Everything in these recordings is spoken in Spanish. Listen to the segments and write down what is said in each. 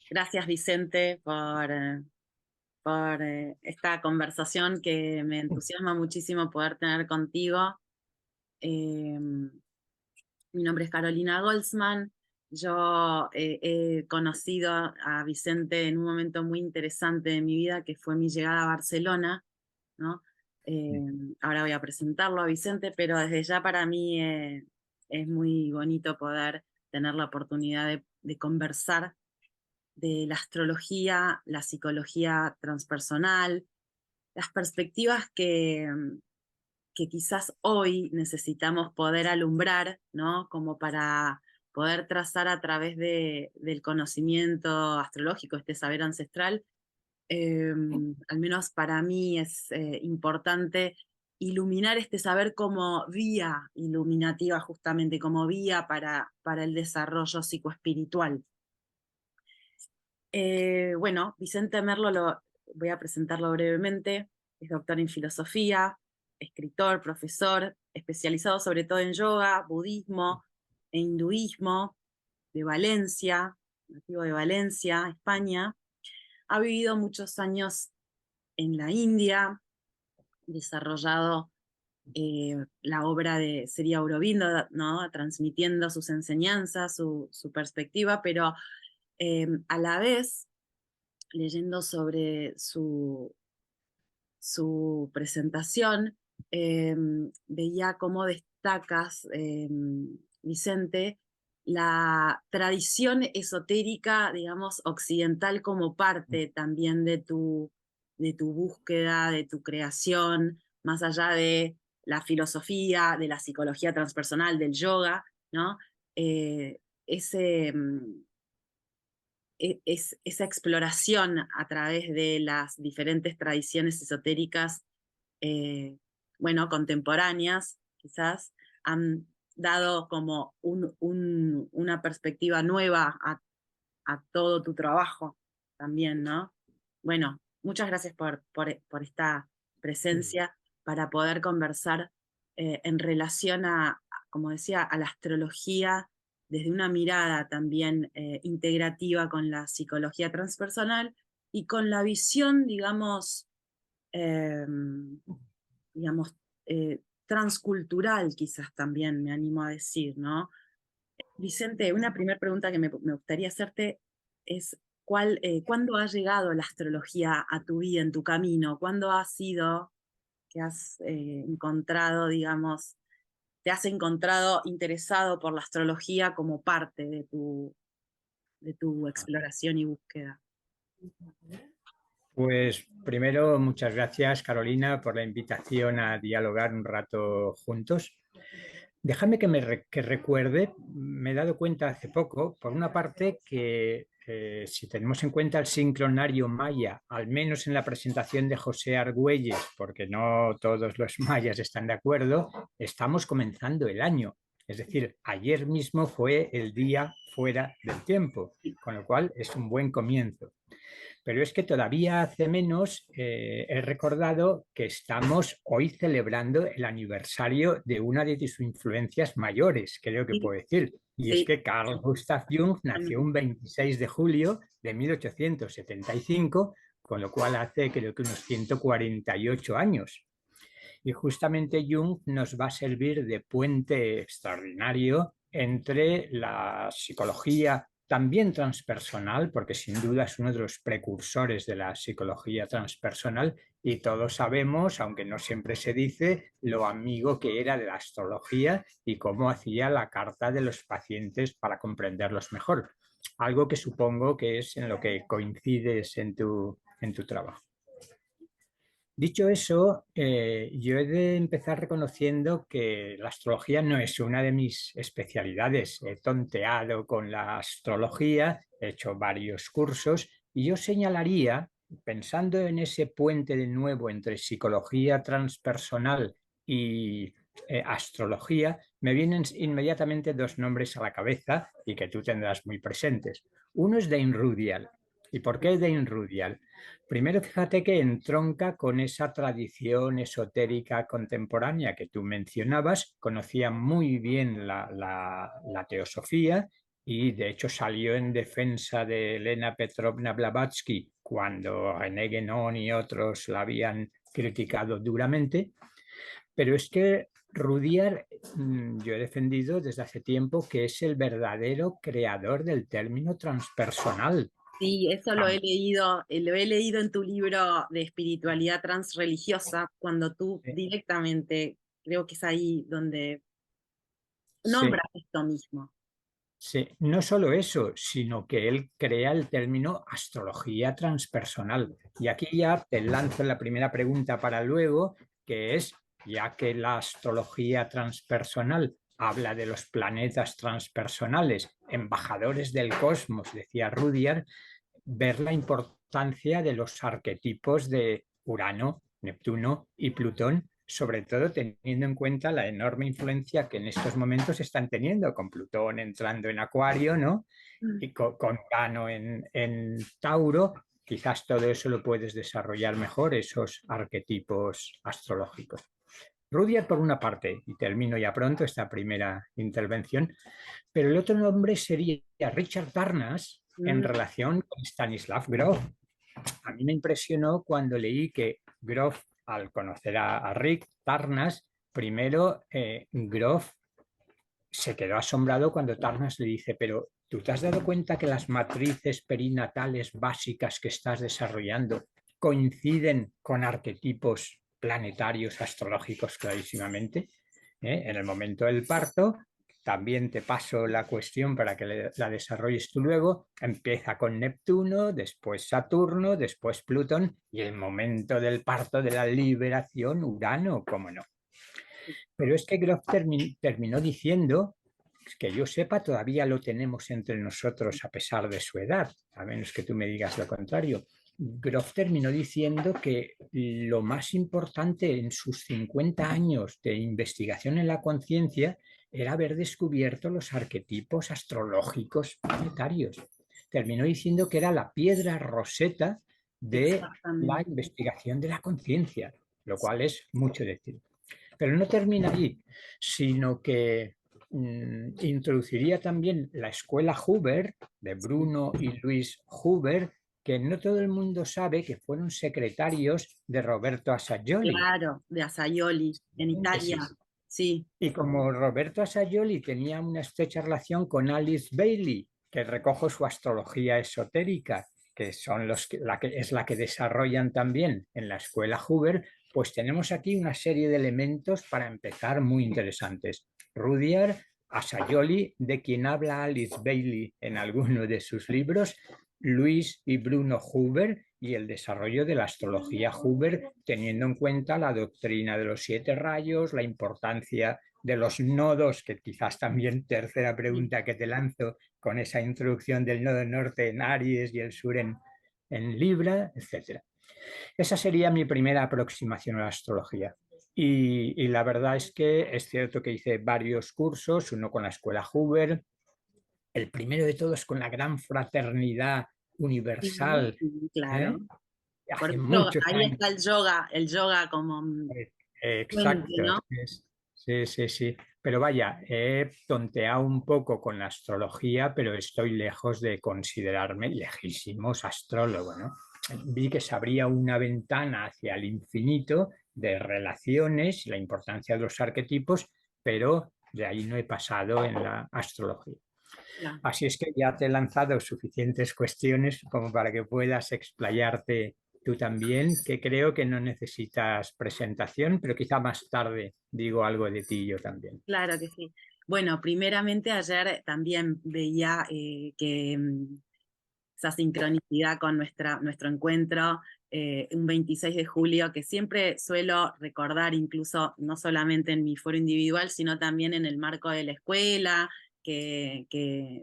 Gracias, Vicente, por esta conversación que me entusiasma muchísimo poder tener contigo. Eh, Mi nombre es Carolina Goldsman. Yo he conocido a Vicente en un momento muy interesante de mi vida, que fue mi llegada a Barcelona, ¿no? Eh, Ahora voy a presentarlo a Vicente, pero desde ya para mí es muy bonito poder tener la oportunidad de conversar de la astrología, la psicología transpersonal, las perspectivas que quizás hoy necesitamos poder alumbrar, ¿no? Como para poder trazar a través del conocimiento astrológico, este saber ancestral. eh, Al menos para mí es importante iluminar este saber como vía iluminativa, justamente como vía para el desarrollo psicoespiritual. Bueno, Vicente Merlo voy a presentarlo brevemente. Es doctor en filosofía, escritor, profesor, especializado sobre todo en yoga, budismo e hinduismo, de Valencia, nativo de Valencia, España. Ha vivido muchos años en la India, desarrollado la obra de Sri Aurobindo, ¿no? Transmitiendo sus enseñanzas, su perspectiva, pero a la vez leyendo sobre su presentación, veía cómo destacas, Vicente, la tradición esotérica, digamos, occidental como parte también de tu búsqueda, de tu creación, más allá de la filosofía, de la psicología transpersonal, del yoga, ¿no? Ese, esa exploración a través de las diferentes tradiciones esotéricas, eh, bueno, contemporáneas, quizás, han dado como una perspectiva nueva a todo tu trabajo también, ¿no? Bueno, muchas gracias por esta presencia para poder conversar en relación como decía, a la astrología desde una mirada también integrativa con la psicología transpersonal y con la visión, eh, digamos transcultural, quizás también me animo a decir, ¿no? Vicente, una primera pregunta que me gustaría hacerte es, ¿cuándo ha llegado la astrología a tu vida, en tu camino? ¿Cuándo ha sido que has encontrado, digamos, te has encontrado interesado por la astrología como parte de tu exploración y búsqueda? Pues primero, muchas gracias, Carolina, por la invitación a dialogar un rato juntos. Déjame que recuerde, me he dado cuenta hace poco, por una parte, que si tenemos en cuenta el sincronario maya, al menos en la presentación de José Argüelles, porque no todos los mayas están de acuerdo, estamos comenzando el año. Es decir, ayer mismo fue el día fuera del tiempo, con lo cual es un buen comienzo. Pero es que todavía hace menos he recordado que estamos hoy celebrando el aniversario de una de sus influencias mayores, creo que Sí, puedo decir. Y es sí, que Carl Gustav Jung nació un 26 de julio de 1875, con lo cual hace creo que unos 148 años. Y justamente Jung nos va a servir de puente extraordinario entre la psicología también transpersonal, porque sin duda es uno de los precursores de la psicología transpersonal, y todos sabemos, aunque no siempre se dice, lo amigo que era de la astrología y cómo hacía la carta de los pacientes para comprenderlos mejor. Algo que supongo que es en lo que coincides en tu trabajo. Dicho eso, yo he de empezar reconociendo que la astrología no es una de mis especialidades. He tonteado con la astrología, he hecho varios cursos y yo señalaría, pensando en ese puente de nuevo entre psicología transpersonal y astrología, me vienen inmediatamente dos nombres a la cabeza y que tú tendrás muy presentes. Uno es Dane Rudial. ¿Y por qué Dane Rudial? Primero, fíjate que entronca con esa tradición esotérica contemporánea que tú mencionabas, conocía muy bien la teosofía y de hecho salió en defensa de Elena Petrovna Blavatsky cuando René Guénon y otros la habían criticado duramente, pero es que Rudyard, yo he defendido desde hace tiempo que es el verdadero creador del término transpersonal. Sí, eso lo he leído en tu libro de espiritualidad transreligiosa, cuando tú directamente, creo que es ahí donde Sí, nombras esto mismo. sí, no solo eso, sino que él crea el término astrología transpersonal. Y aquí ya te lanzo la primera pregunta para luego, que es, ya que la astrología transpersonal habla de los planetas transpersonales, embajadores del cosmos, decía Rudyard, ver la importancia de los arquetipos de Urano, Neptuno y Plutón, sobre todo teniendo en cuenta la enorme influencia que en estos momentos están teniendo, con Plutón entrando en Acuario, ¿no? Y con Urano en Tauro. Quizás todo eso lo puedes desarrollar mejor, esos arquetipos astrológicos. Rudyard por una parte, y termino ya pronto esta primera intervención, pero el otro nombre sería Richard Tarnas en Mm, relación con Stanislav Grof. A mí me impresionó cuando leí que Grof, al conocer a Rick Tarnas, primero Grof se quedó asombrado cuando Tarnas le dice, pero ¿tú te has dado cuenta que las matrices perinatales básicas que estás desarrollando coinciden con arquetipos planetarios astrológicos clarísimamente? En el momento del parto, también te paso la cuestión para que la desarrolles tú luego, empieza con Neptuno, después Saturno, después Plutón y el momento del parto de la liberación, Urano, cómo no. Pero es que Grof terminó diciendo, que yo sepa, todavía lo tenemos entre nosotros a pesar de su edad, a menos que tú me digas lo contrario. Grof terminó diciendo que lo más importante en sus 50 años de investigación en la conciencia era haber descubierto los arquetipos astrológicos planetarios. Terminó diciendo que era la piedra roseta de la exactamente. investigación de la conciencia, lo cual es mucho decir. Pero no termina ahí, sino que introduciría también la escuela Huber de Sí, Bruno y Luis Huber, que no todo el mundo sabe que fueron secretarios de Roberto Assagioli. claro, de Asaioli, en Sí, Italia. sí. Sí, Y como Roberto Assagioli tenía una estrecha relación con Alice Bailey, que recojo su astrología esotérica, que son es la que desarrollan también en la escuela Huber, pues tenemos aquí una serie de elementos para empezar muy interesantes. Rudyard, Assagioli, de quien habla Alice Bailey en alguno de sus libros, Luis y Bruno Huber y el desarrollo de la astrología Huber, teniendo en cuenta la doctrina de los 7 rayos, la importancia de los nodos, que quizás también tercera sí, pregunta que te lanzo con esa introducción del nodo norte en Aries y el sur en Libra, etc. Esa sería mi primera aproximación a la astrología. Y la verdad es que es cierto que hice varios cursos, uno con la escuela Huber, el primero de todos con la gran fraternidad sí, universal, sí, claro. ¿eh? Por Hace eso muchos ahí años. está el yoga como Eh, fuente, Exacto, ¿no? sí, sí, sí. Pero vaya, he tonteado un poco con la astrología, pero estoy lejos de considerarme lejísimos astrólogo, ¿no? Vi que se abría una ventana hacia el infinito de relaciones, la importancia de los arquetipos, pero de ahí no he pasado en la astrología. Claro. Así es que ya te he lanzado suficientes cuestiones como para que puedas explayarte tú también, que creo que no necesitas presentación, pero quizá más tarde digo algo de ti yo también. Claro que sí. Bueno, primeramente ayer también veía que esa sincronicidad con nuestro encuentro, un 26 de julio, que siempre suelo recordar, incluso no solamente en mi foro individual, sino también en el marco de la escuela que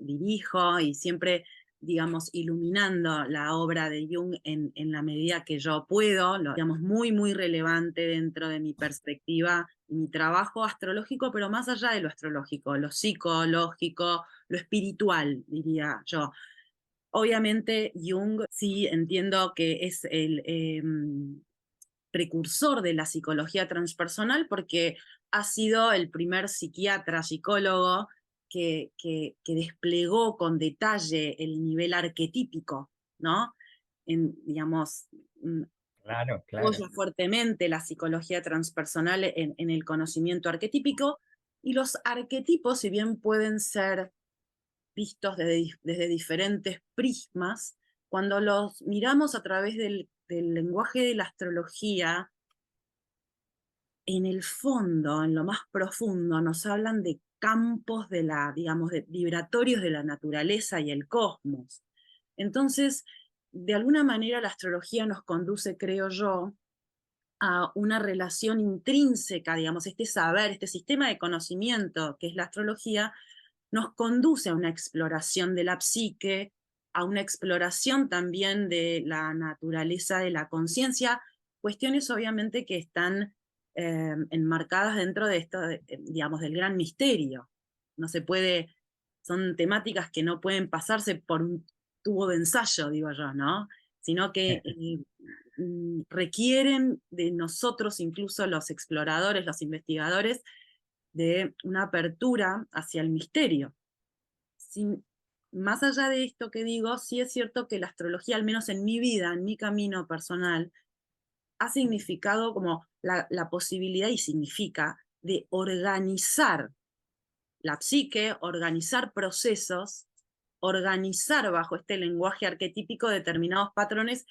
dirijo y siempre, digamos, iluminando la obra de Jung en la medida que yo puedo, lo, digamos, muy, muy relevante dentro de mi perspectiva y mi trabajo astrológico, pero más allá de lo astrológico, lo psicológico, lo espiritual, diría yo. Obviamente Jung sí entiendo que es el precursor de la psicología transpersonal porque ha sido el primer psiquiatra, psicólogo que desplegó con detalle el nivel arquetípico, ¿no? Digamos, Claro, claro. apoya fuertemente la psicología transpersonal en el conocimiento arquetípico, y los arquetipos, si bien pueden ser vistos desde diferentes prismas, cuando los miramos a través del lenguaje de la astrología, en el fondo, en lo más profundo, nos hablan de campos de la, digamos, vibratorios de la naturaleza y el cosmos. Entonces, de alguna manera la astrología nos conduce, creo yo, a una relación intrínseca, digamos, este saber, este sistema de conocimiento que es la astrología, nos conduce a una exploración de la psique, a una exploración también de la naturaleza de la conciencia, cuestiones obviamente que están enmarcadas dentro de esto, digamos, del gran misterio. No se puede, son temáticas que no pueden pasarse por un tubo de ensayo, digo yo, ¿no? Sino que requieren de nosotros, incluso los exploradores, los investigadores, de una apertura hacia el misterio. Más allá de esto que digo, sí es cierto que la astrología, al menos en mi vida, en mi camino personal, ha significado como la posibilidad, y significa, de organizar la psique, organizar procesos, organizar bajo este lenguaje arquetípico determinados patrones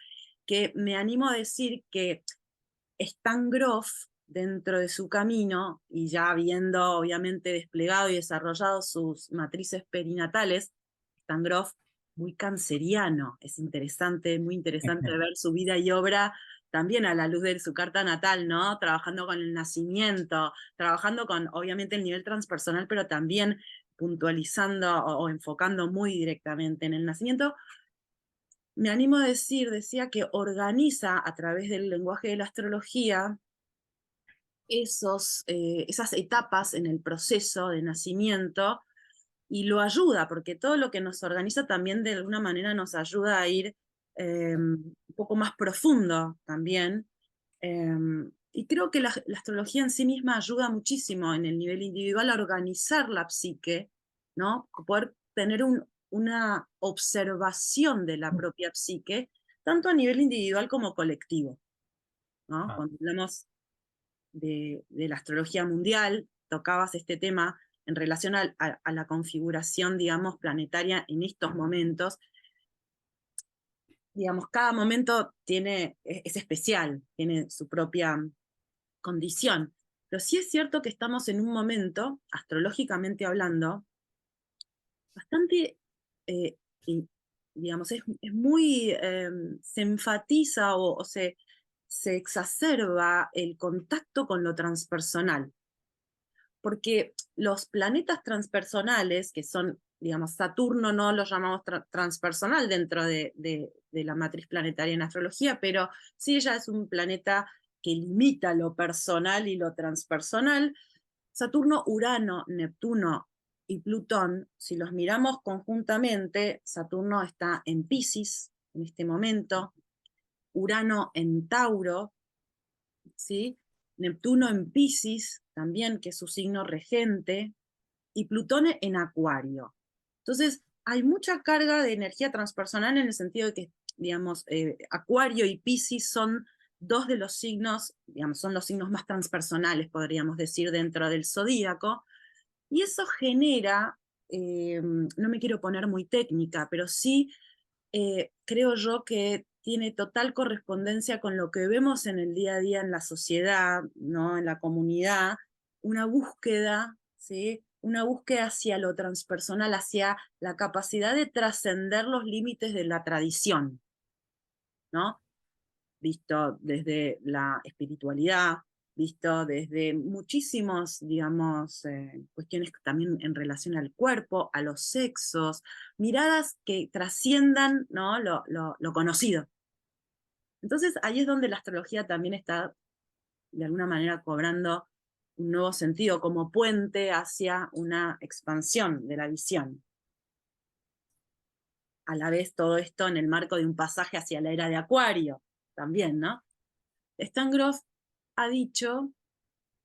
que me animo a decir que Stan Grof, dentro de su camino, y ya habiendo obviamente desplegado y desarrollado sus matrices perinatales, Stan Grof, muy canceriano, es interesante, muy interesante ver su vida y obra también a la luz de su carta natal, ¿no? Trabajando con el nacimiento, trabajando con, obviamente, el nivel transpersonal, pero también puntualizando o enfocando muy directamente en el nacimiento. Me animo a decir, decía que organiza a través del lenguaje de la astrología esas etapas en el proceso de nacimiento, y lo ayuda, porque todo lo que nos organiza también de alguna manera nos ayuda a ir un poco más profundo también. Y creo que la astrología en sí misma ayuda muchísimo en el nivel individual a organizar la psique, ¿no? Poder tener una observación de la propia psique, tanto a nivel individual como colectivo, ¿no? Ah, Cuando hablamos de la astrología mundial, tocabas este tema en relación a la configuración, digamos, planetaria en estos momentos. Digamos, cada momento es especial, tiene su propia condición. Pero sí es cierto que estamos en un momento, astrológicamente hablando, bastante, eh, digamos, es muy, se enfatiza o se exacerba el contacto con lo transpersonal, porque los planetas transpersonales, que son, digamos, Saturno no lo llamamos transpersonal dentro de la matriz planetaria en astrología, pero sí ella es un planeta que limita lo personal y lo transpersonal. Saturno, Urano, Neptuno y Plutón, si los miramos conjuntamente, Saturno está en Piscis en este momento, Urano en Tauro, ¿sí? Neptuno en Piscis también, que es su signo regente, y Plutón en Acuario. Entonces, hay mucha carga de energía transpersonal en el sentido de que, digamos, Acuario y Piscis son dos de los signos, digamos, son los signos más transpersonales, podríamos decir, dentro del zodíaco, y eso genera, no me quiero poner muy técnica, pero sí creo yo que tiene total correspondencia con lo que vemos en el día a día en la sociedad, ¿no? En la comunidad, una búsqueda, ¿sí? Una búsqueda hacia lo transpersonal, hacia la capacidad de trascender los límites de la tradición, ¿no? Visto desde la espiritualidad, visto desde muchísimos, digamos, cuestiones también en relación al cuerpo, a los sexos, miradas que trasciendan, ¿no? lo conocido. Entonces ahí es donde la astrología también está de alguna manera cobrando un nuevo sentido como puente hacia una expansión de la visión. A la vez todo esto en el marco de un pasaje hacia la era de Acuario, también, ¿no? Stan Grof ha dicho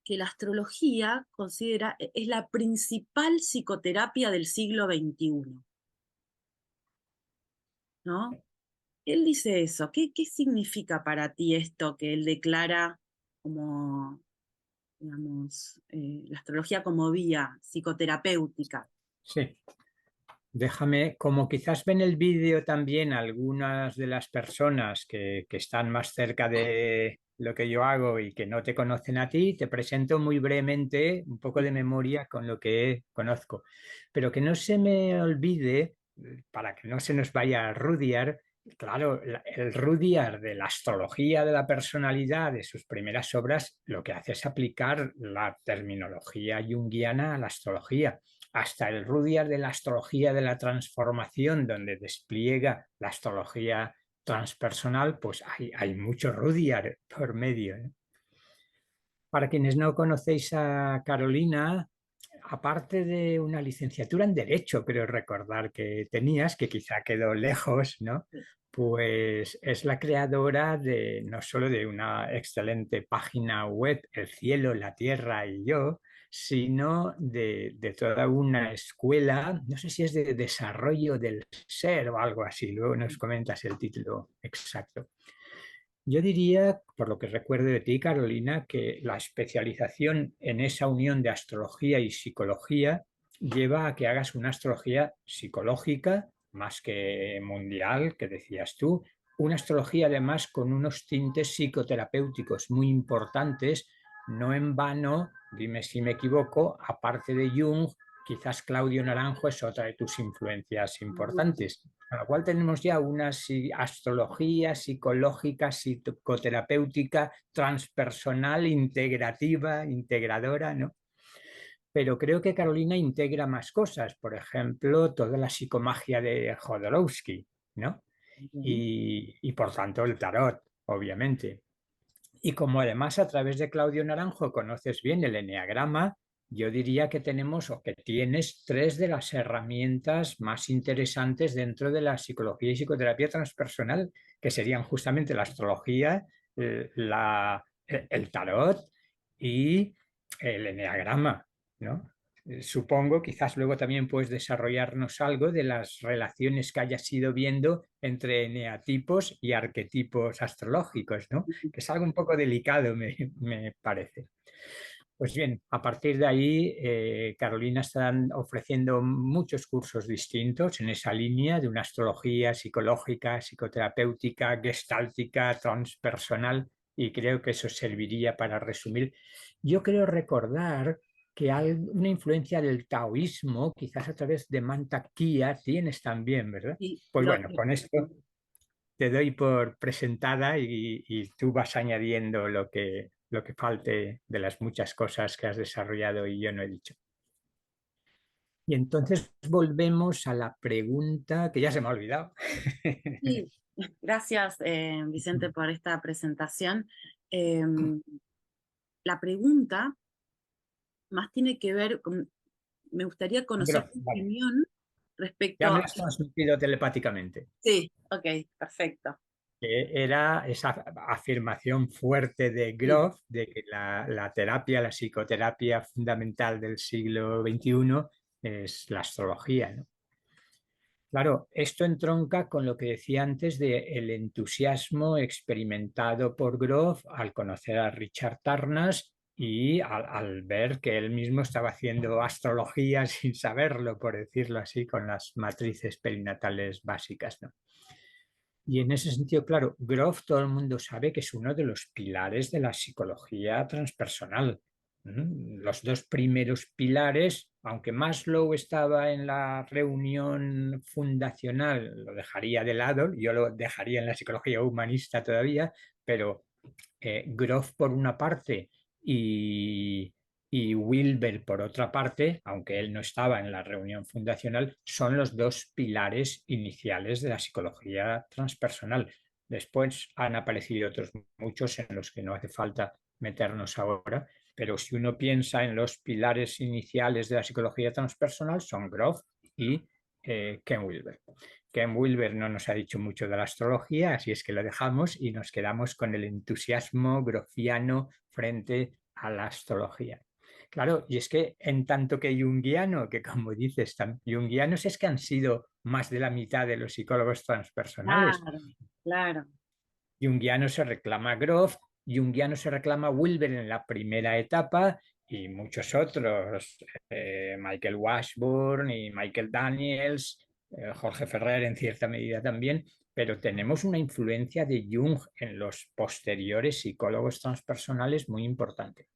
que la astrología considera es la principal psicoterapia del siglo XXI, ¿no? Él dice eso. ¿Qué significa para ti esto que él declara como, digamos, la astrología como vía psicoterapéutica? Sí. Déjame, como quizás ven el vídeo también algunas de las personas que están más cerca de lo que yo hago y que no te conocen a ti, te presento muy brevemente un poco de memoria con lo que conozco. Pero que no se me olvide, para que no se nos vaya a rudiar, claro, el rudiar de la astrología de la personalidad de sus primeras obras, lo que hace es aplicar la terminología junguiana a la astrología hasta el Rudyard de la astrología de la transformación, donde despliega la astrología transpersonal, pues hay mucho Rudyard por medio, ¿eh? Para quienes no conocéis a Carolina, aparte de una licenciatura en Derecho, creo recordar que tenías, que quizá quedó lejos, ¿no? Pues es la creadora de no solo de una excelente página web, El cielo, la tierra y yo, sino de toda una escuela, no sé si es de desarrollo del ser o algo así, luego nos comentas el título exacto. Yo diría, por lo que recuerdo de ti, Carolina, que la especialización en esa unión de astrología y psicología lleva a que hagas una astrología psicológica más que mundial, que decías tú, una astrología además con unos tintes psicoterapéuticos muy importantes, no en vano, dime si me equivoco, aparte de Jung, quizás Claudio Naranjo es otra de tus influencias importantes. Con lo cual tenemos ya una astrología psicológica, psicoterapéutica, transpersonal, integrativa, integradora, ¿no? Pero creo que Carolina integra más cosas, por ejemplo, toda la psicomagia de Jodorowsky, ¿no? Y por tanto el tarot, obviamente. Y como además a través de Claudio Naranjo conoces bien el eneagrama, yo diría que tenemos o que tienes tres de las herramientas más interesantes dentro de la psicología y psicoterapia transpersonal, que serían justamente la astrología, el tarot y el eneagrama, ¿no? Supongo, quizás luego también puedes desarrollarnos algo de las relaciones que hayas ido viendo entre eneatipos y arquetipos astrológicos, ¿no? Que es algo un poco delicado, me parece. Pues bien, a partir de ahí, Carolina está ofreciendo muchos cursos distintos en esa línea de una astrología psicológica, psicoterapéutica, gestáltica, transpersonal, y creo que eso serviría para resumir. Yo creo recordar que hay una influencia del taoísmo, quizás a través de Mantak Kia, tienes también, ¿verdad? Sí, Pues bueno, con esto te doy por presentada y tú vas añadiendo lo que falte de las muchas cosas que has desarrollado y yo no he dicho. Y entonces volvemos a la pregunta que ya se me ha olvidado. sí. Gracias, Vicente, por esta presentación. La pregunta más tiene que ver con, me gustaría conocer tu Vale. opinión Ya me respecto. lo has transmitido telepáticamente. Sí, ok, perfecto. Que era esa afirmación fuerte de Sí. Grof de que la terapia, la psicoterapia fundamental del siglo XXI es la astrología, ¿no? Claro, esto entronca con lo que decía antes de el entusiasmo experimentado por Grof al conocer a Richard Tarnas y al ver que él mismo estaba haciendo astrología sin saberlo, por decirlo así, con las matrices perinatales básicas, ¿no? Y en ese sentido, claro, Grof todo el mundo sabe que es uno de los pilares de la psicología transpersonal. Los dos primeros pilares, aunque Maslow estaba en la reunión fundacional, lo dejaría de lado, yo lo dejaría en la psicología humanista todavía, pero Grof por una parte y, y Wilber por otra parte, aunque él no estaba en la reunión fundacional, son los dos pilares iniciales de la psicología transpersonal. Después han aparecido otros muchos en los que no hace falta meternos ahora, pero si uno piensa en los pilares iniciales de la psicología transpersonal son Grof y Ken Wilber. Ken Wilber no nos ha dicho mucho de la astrología, así es que lo dejamos y nos quedamos con el entusiasmo grofiano frente a la astrología. Claro, y es que en tanto que junguiano, que como dices, junguianos es que han sido más de la mitad de los psicólogos transpersonales. Claro, claro. Junguiano se reclama Grof, junguiano se reclama Wilber en la primera etapa y muchos otros, Michael Washburn y Michael Daniels, Jorge Ferrer en cierta medida también, pero tenemos una influencia de Jung en los posteriores psicólogos transpersonales muy importante.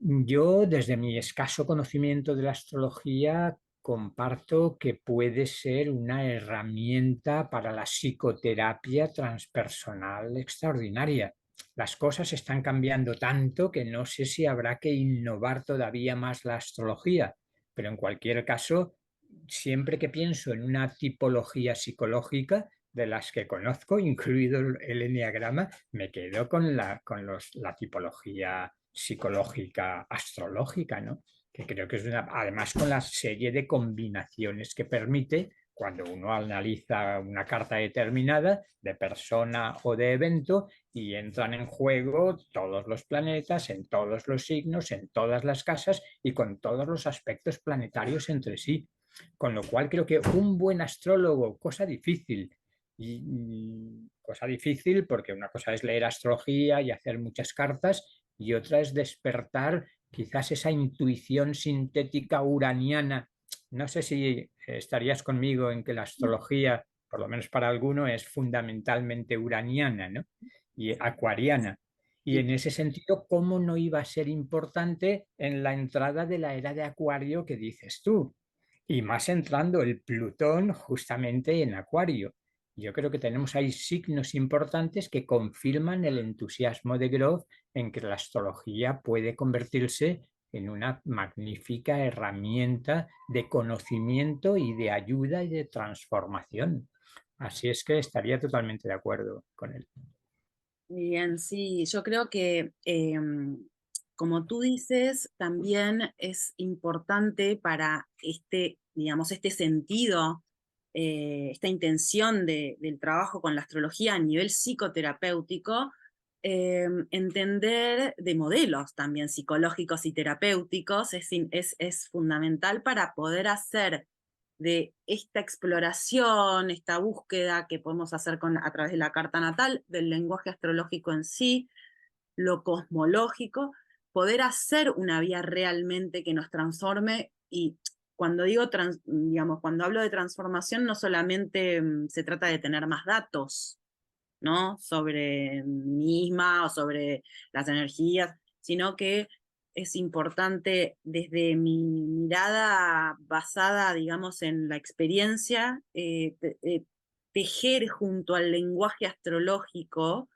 Yo, desde mi escaso conocimiento de la astrología, comparto que puede ser una herramienta para la psicoterapia transpersonal extraordinaria. Las cosas están cambiando tanto que no sé si habrá que innovar todavía más la astrología, pero en cualquier caso, siempre que pienso en una tipología psicológica de las que conozco, incluido el eneagrama, me quedo con la tipología psicológica astrológica, ¿no? Que creo que es además con la serie de combinaciones que permite cuando uno analiza una carta determinada de persona o de evento y entran en juego todos los planetas, en todos los signos, en todas las casas y con todos los aspectos planetarios entre sí. Con lo cual creo que un buen astrólogo, cosa difícil, cosa difícil porque una cosa es leer astrología y hacer muchas cartas y otra es despertar quizás esa intuición sintética uraniana. No sé si estarías conmigo en que la astrología, por lo menos para alguno, es fundamentalmente uraniana, ¿no? Y acuariana. Y Sí. en ese sentido, ¿cómo no iba a ser importante en la entrada de la era de Acuario que dices tú? Y más entrando el Plutón justamente en Acuario. Yo creo que tenemos ahí signos importantes que confirman el entusiasmo de Groth en que la astrología puede convertirse en una magnífica herramienta de conocimiento y de ayuda y de transformación. Así es que estaría totalmente de acuerdo con él. Bien, sí, yo creo que, como tú dices, también es importante para este, digamos, este sentido, esta intención del trabajo con la astrología a nivel psicoterapéutico, entender de modelos también psicológicos y terapéuticos es fundamental para poder hacer de esta exploración, esta búsqueda que podemos hacer a través de la carta natal, del lenguaje astrológico en sí, lo cosmológico, poder hacer una vía realmente que nos transforme. Y cuando digo, digamos, cuando hablo de transformación, no solamente se trata de tener más datos, ¿no? Sobre mí misma o sobre las energías, sino que es importante desde mi mirada basada, digamos, en la experiencia, tejer junto al lenguaje astrológico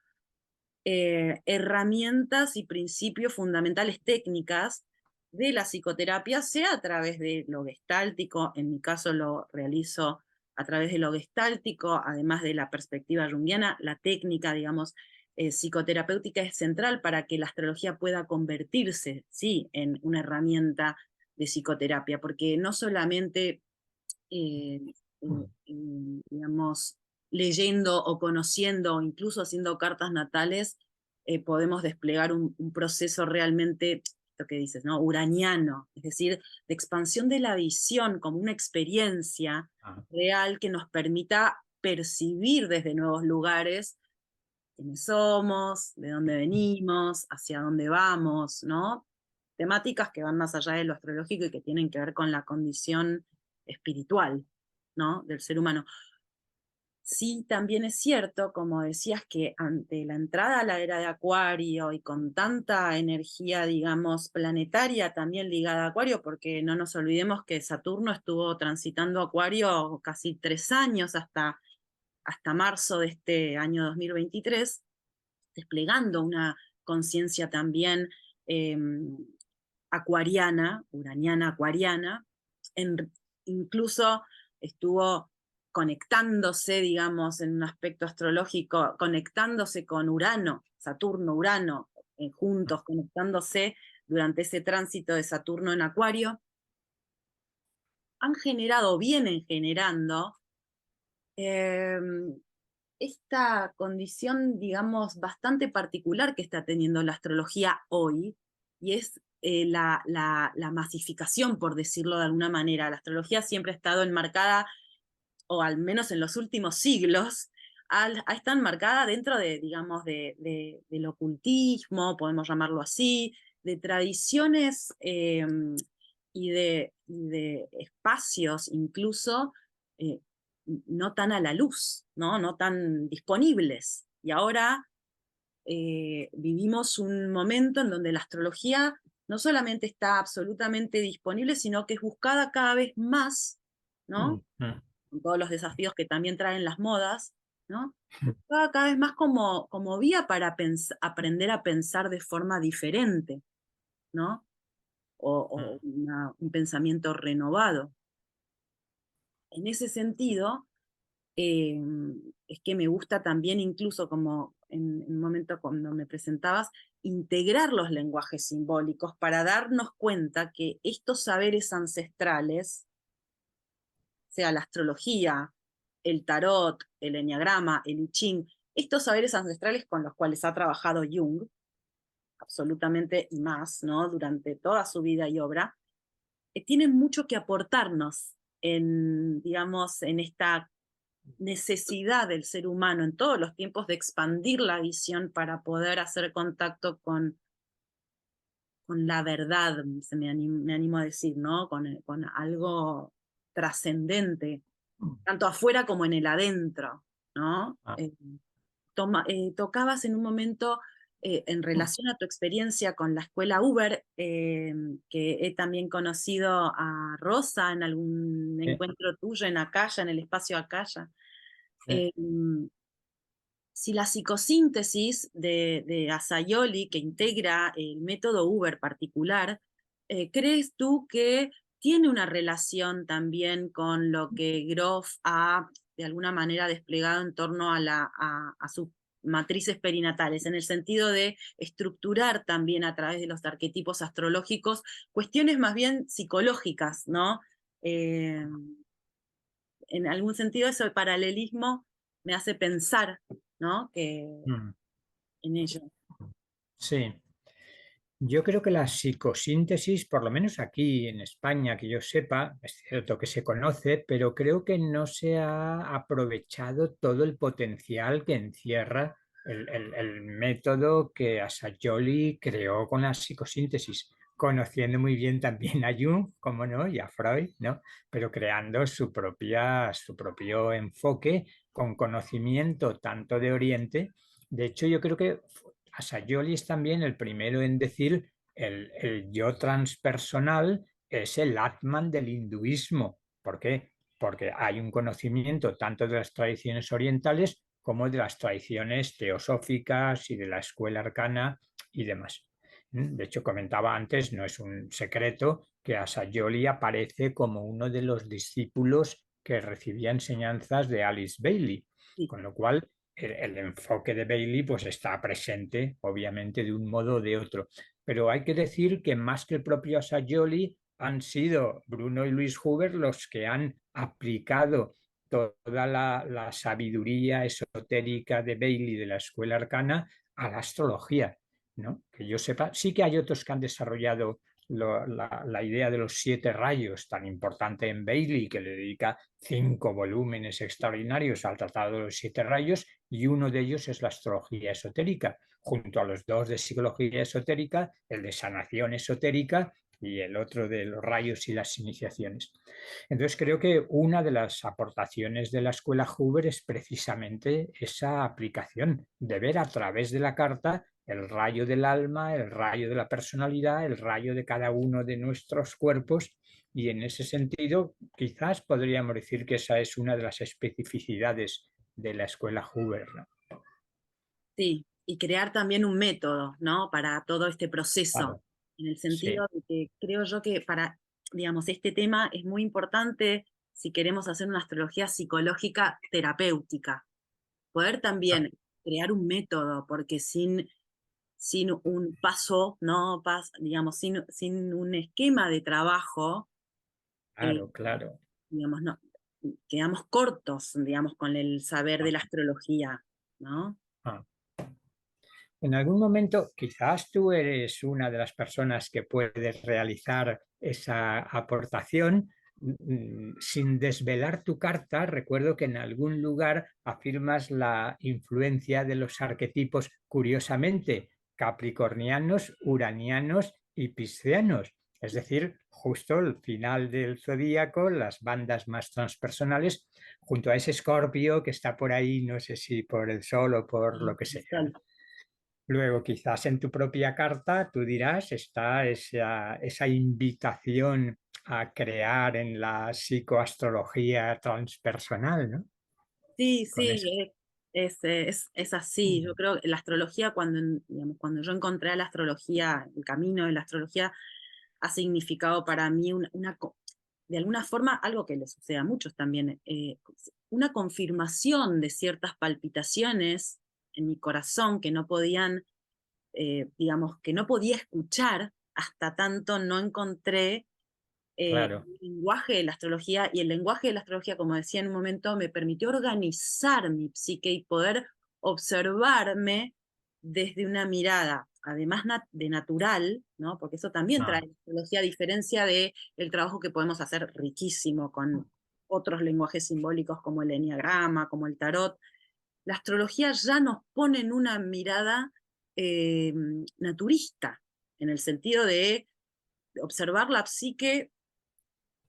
herramientas y principios fundamentales técnicas de la psicoterapia, sea a través de lo gestáltico, en mi caso lo realizo a través de lo gestáltico, además de la perspectiva junguiana, la técnica, digamos, psicoterapéutica es central para que la astrología pueda convertirse, sí, en una herramienta de psicoterapia, porque no solamente, eh, digamos, leyendo o conociendo o incluso haciendo cartas natales, podemos desplegar un proceso realmente, lo que dices, ¿no? Uraniano, es decir, de expansión de la visión como una experiencia Ah, real que nos permita percibir desde nuevos lugares quiénes somos, de dónde venimos, hacia dónde vamos, ¿no? Temáticas que van más allá de lo astrológico y que tienen que ver con la condición espiritual, ¿no? Del ser humano. Sí, también es cierto, como decías, que ante la entrada a la era de Acuario y con tanta energía, digamos, planetaria también ligada a Acuario, porque no nos olvidemos que Saturno estuvo transitando Acuario casi 3 años hasta marzo de este año 2023, desplegando una conciencia también eh, acuariana, uraniana acuariana, incluso estuvo conectándose, digamos, en un aspecto astrológico, conectándose con Urano, Saturno, Urano, juntos, conectándose durante ese tránsito de Saturno en Acuario, han generado, vienen generando, eh, esta condición, digamos, bastante particular que está teniendo la astrología hoy, y es la masificación, por decirlo de alguna manera. La astrología siempre ha estado enmarcada, o al menos en los últimos siglos, está enmarcada dentro de, digamos, del ocultismo, podemos llamarlo así, de tradiciones y de espacios incluso eh, no tan a la luz, ¿no? No tan disponibles. Y ahora vivimos un momento en donde la astrología no solamente está absolutamente disponible, sino que es buscada cada vez más, ¿no? Con todos los desafíos que también traen las modas, ¿no? Buscada cada vez más como vía para aprender a pensar de forma diferente, ¿no? O un pensamiento renovado. En ese sentido, eh, es que me gusta también, incluso como en un momento cuando me presentabas, integrar los lenguajes simbólicos para darnos cuenta que estos saberes ancestrales, sea la astrología, el tarot, el enneagrama, el I Ching, estos saberes ancestrales con los cuales ha trabajado Jung, absolutamente y más, ¿no? Durante toda su vida y obra, tienen mucho que aportarnos en, digamos, en esta necesidad del ser humano en todos los tiempos de expandir la visión para poder hacer contacto con la verdad, me animo a decir, ¿no? Con algo trascendente, tanto afuera como en el adentro, ¿no? Ah, Tocabas en un momento en relación a tu experiencia con la escuela Uber, que he también conocido a Rosa en algún sí, encuentro tuyo en Acaya, en el espacio Acaya. sí. Eh, si la psicosíntesis de Asayoli, que integra el método Uber particular, ¿crees tú que tiene una relación también con lo que Groff ha de alguna manera desplegado en torno a sus matrices perinatales, en el sentido de estructurar también a través de los arquetipos astrológicos cuestiones más bien psicológicas, ¿no? Eh, en algún sentido ese paralelismo me hace pensar, ¿no? Que Mm, en ello. sí. Yo creo que la psicosíntesis, por lo menos aquí en España, que yo sepa, es cierto que se conoce, pero creo que no se ha aprovechado todo el potencial que encierra el método que Assagioli creó con la psicosíntesis, conociendo muy bien también a Jung, como no, y a Freud, ¿no? Pero creando su propio enfoque con conocimiento tanto de Oriente. De hecho, yo creo que Assagioli es también el primero en decir el yo transpersonal es el Atman del hinduismo. ¿Por qué? Porque hay un conocimiento tanto de las tradiciones orientales como de las tradiciones teosóficas y de la escuela arcana y demás. De hecho, comentaba antes, no es un secreto, que Assagioli aparece como uno de los discípulos que recibía enseñanzas de Alice Bailey, Sí, con lo cual el enfoque de Bailey pues está presente, obviamente, de un modo o de otro. Pero hay que decir que más que el propio Assagioli, han sido Bruno y Luis Huber los que han aplicado toda la sabiduría esotérica de Bailey de la escuela arcana a la astrología, ¿no? Que yo sepa, sí que hay otros que han desarrollado la idea de los 7 rayos, tan importante en Bailey, que le dedica 5 volúmenes extraordinarios al tratado de los 7 rayos, y uno de ellos es la astrología esotérica, junto a los 2 de psicología esotérica, el de sanación esotérica y el otro de los rayos y las iniciaciones. Entonces creo que una de las aportaciones de la escuela Huber es precisamente esa aplicación de ver a través de la carta el rayo del alma, el rayo de la personalidad, el rayo de cada uno de nuestros cuerpos, y en ese sentido quizás podríamos decir que esa es una de las especificidades de la escuela Huber, ¿no? sí, y crear también un método, ¿no? Para todo este proceso, Claro, en el sí, sentido de que creo yo que para, digamos, este tema es muy importante si queremos hacer una astrología psicológica terapéutica, poder también crear un método, porque sin un paso, ¿no? Digamos, sin un esquema de trabajo, eh, claro, claro. digamos, no, quedamos cortos, digamos, con el saber de la astrología, ¿no? Ah. En algún momento, quizás tú eres una de las personas que puedes realizar esa aportación. Sin desvelar tu carta, recuerdo que en algún lugar afirmas la influencia de los arquetipos, curiosamente, capricornianos, uranianos y piscianos. Es decir, justo el final del zodíaco, las bandas más transpersonales, junto a ese Escorpio que está por ahí, no sé si por el sol o por lo que sea. Luego, quizás en tu propia carta, tú dirás, está esa invitación a crear en la psicoastrología transpersonal, ¿no? Sí, Con eso. sí, es así. Yo creo que la astrología, digamos, cuando yo encontré a la astrología, el camino de la astrología, ha significado para mí de alguna forma, algo que le sucede a muchos también, una confirmación de ciertas palpitaciones en mi corazón que no podían, digamos, que no podía escuchar hasta tanto no encontré Claro. el lenguaje de la astrología, y el lenguaje de la astrología, como decía en un momento, me permitió organizar mi psique y poder observarme desde una mirada, además de natural, ¿no? Porque eso también trae Ah, la astrología, a diferencia del trabajo que podemos hacer riquísimo con otros lenguajes simbólicos como el eneagrama, como el tarot. La astrología ya nos pone en una mirada eh, naturista, en el sentido de observar la psique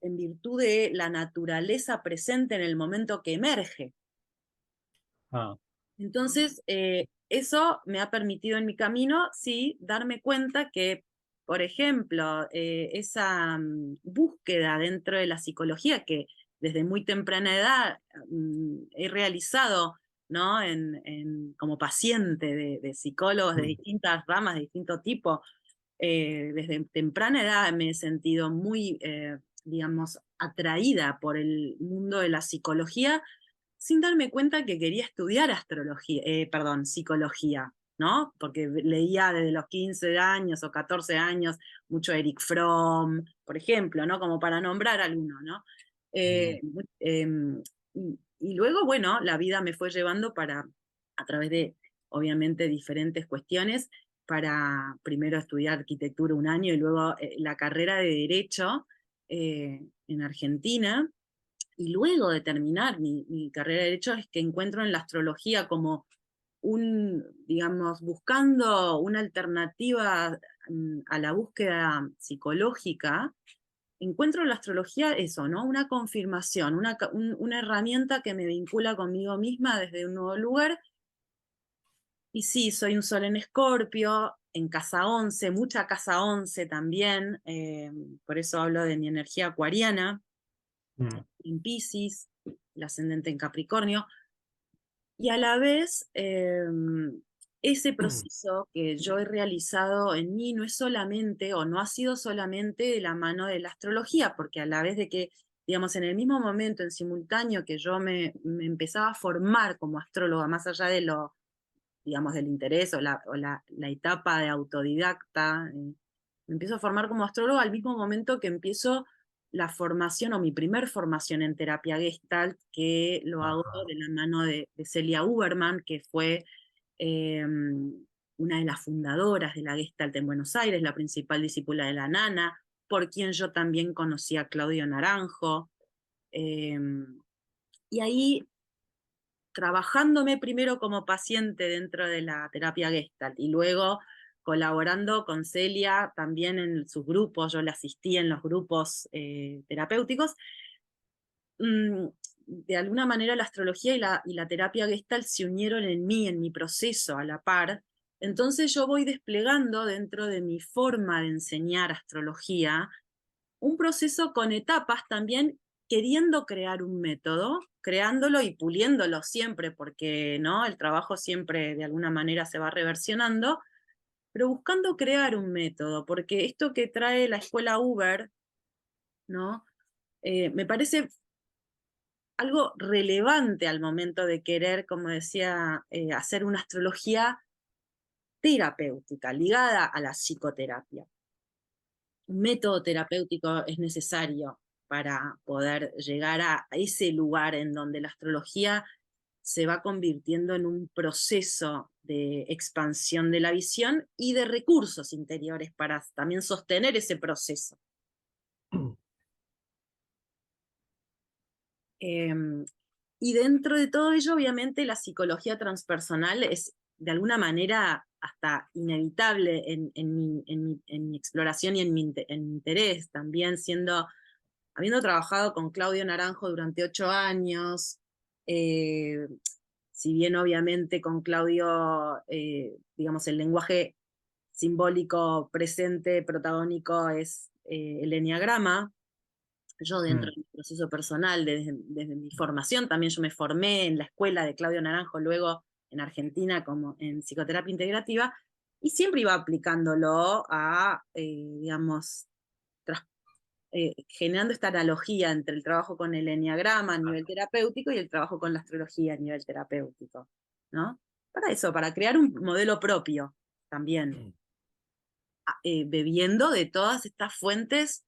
en virtud de la naturaleza presente en el momento que emerge. ah, Entonces, eso me ha permitido en mi camino, sí, darme cuenta que, por ejemplo, esa búsqueda dentro de la psicología que desde muy temprana edad he realizado, ¿no? Como paciente de psicólogos de mm, distintas ramas, de distinto tipo, desde temprana edad me he sentido muy, digamos, atraída por el mundo de la psicología, sin darme cuenta que quería estudiar astrología, perdón, psicología, ¿no? Porque leía desde los 15 años o 14 años mucho Eric Fromm, por ejemplo, ¿no? Como para nombrar alguno, ¿no? mm, Eh, y luego, bueno, la vida me fue llevando a través de, obviamente, diferentes cuestiones, para primero estudiar arquitectura un año y luego la carrera de Derecho en Argentina. Y luego de terminar mi carrera de Derecho es que encuentro en la astrología como digamos, buscando una alternativa a la búsqueda psicológica, encuentro en la astrología eso, ¿no? Una confirmación, una herramienta que me vincula conmigo misma desde un nuevo lugar. Y sí, soy un sol en Escorpio, en casa 11, mucha casa 11 también, por eso hablo de mi energía acuariana, mm, en Piscis, el ascendente en Capricornio, y a la vez ese proceso que yo he realizado en mí no es solamente, o no ha sido solamente de la mano de la astrología, porque a la vez de que, digamos, en el mismo momento, en simultáneo que yo me empezaba a formar como astróloga, más allá de lo, digamos, del interés o la etapa de autodidacta. Me empiezo a formar como astróloga al mismo momento que empiezo la formación o mi primer formación en terapia Gestalt, que lo hago ajá, de la mano de Celia Uberman, que fue una de las fundadoras de la Gestalt en Buenos Aires, la principal discípula de la Nana, por quien yo también conocí a Claudio Naranjo. Eh, y ahí trabajándome primero como paciente dentro de la terapia Gestalt y luego colaborando con Celia también en sus grupos, yo la asistí en los grupos terapéuticos. De alguna manera la astrología y la terapia Gestalt se unieron en mí, en mi proceso a la par. Entonces yo voy desplegando dentro de mi forma de enseñar astrología un proceso con etapas también, queriendo crear un método, creándolo y puliéndolo siempre, porque ¿no? El trabajo siempre de alguna manera se va reversionando, pero buscando crear un método, porque esto que trae la escuela Uber, ¿no? Me parece algo relevante al momento de querer, como decía, hacer una astrología terapéutica, ligada a la psicoterapia. Un método terapéutico es necesario. para poder llegar a ese lugar en donde la astrología se va convirtiendo en un proceso de expansión de la visión y de recursos interiores para también sostener ese proceso. Y dentro de todo ello, obviamente, la psicología transpersonal es de alguna manera hasta inevitable en mi exploración y en mi interés, también habiendo trabajado con Claudio Naranjo durante 8 años, si bien obviamente con Claudio, digamos, el lenguaje simbólico presente, protagónico, es el eneagrama. Yo dentro de mi proceso personal, desde mi formación, también yo me formé en la escuela de Claudio Naranjo, luego en Argentina como en psicoterapia integrativa, y siempre iba aplicándolo a, digamos, generando esta analogía entre el trabajo con el eneagrama a nivel terapéutico y el trabajo con la astrología a nivel terapéutico, ¿no? Para eso, para crear un modelo propio también, bebiendo de todas estas fuentes